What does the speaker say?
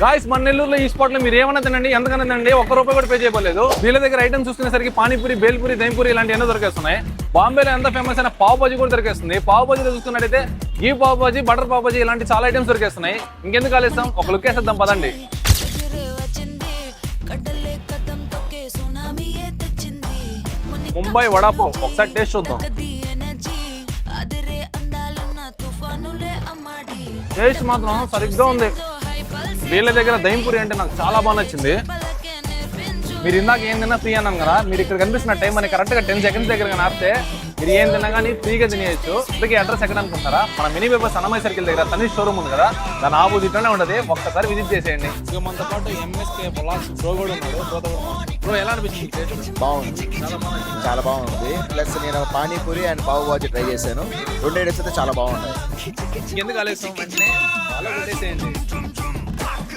Guys మన నెల్లూరులో ఈ స్పాట్ లో మీరు ఏమన్నా తినండి, ఎంతకన్నా తినండి, ₹1 కూడా పే చేయలేదు. వీళ్ళ దగ్గర ఐటమ్స్ చూసుకునేసరికి పానీపూరి, బేల్పూరి, దైంపూరి ఇలాంటి ఎన్నో దొరికేస్తున్నాయి. బాంబేలో ఎంత ఫేమస్ అయిన పావ్ బాజీ కూడా దొరికేస్తుంది. పావ్ బాజీలో చూసుకున్నట్టయితే ఈ పావ్ బాజీ, బటర్ పావ్ బాజీ ఇలాంటి చాలా ఐటమ్స్ దొరికేస్తున్నాయి. ఇంకెందుకు ఆలస్యం, ఒక లుక్ వేసేద్దాం పదండి. ముంబై వడాపావ్ ఒకసారి టేస్ట్ చూద్దాం. టేస్ట్ మాత్రం సరిగ్గా ఉంది. వీళ్ళ దగ్గర దైంపూరి అంటే నాకు చాలా బాగా నచ్చింది. మీరు ఇందాక ఏం తిన్నా ఫ్రీ అన్నాను కదా, మీరు ఇక్కడ కనిపిస్తున్న టైం అని కరెక్ట్గా 10 సెకండ్స్ దగ్గర ఆపితే మీరు ఏం తిన్నా కానీ ఫ్రీగా తినేయచ్చు. ఇప్పటికీ అడ్రస్ ఎక్కడ అనుకుంటారా, మన మినీ పేపర్స్ అన్నమయ్య సర్కిల్ దగ్గర తనీష్ షోరూమ్ ఉంది కదా, దాని ఆపోజిట్లోనే ఉంటుంది. ఒక్కసారి విజిట్ చేసేయండి. ఇక మనతో పాటు ఎంఎస్కే పొలాస్ బ్రో కూడా ఉన్నాడు. బ్రో ఎలా అనిపించింది? బాగుంది, చాలా బాగుంది. ప్లస్ నేను పానీపూరి అండ్ పావు బాజీ ట్రై చేశాను. 2 ఐటమ్స్ అయితే చాలా బాగున్నాయి. ఎందుకు ఆలస్యం, వెంటనే ఫాలో కొట్టేసేయండి.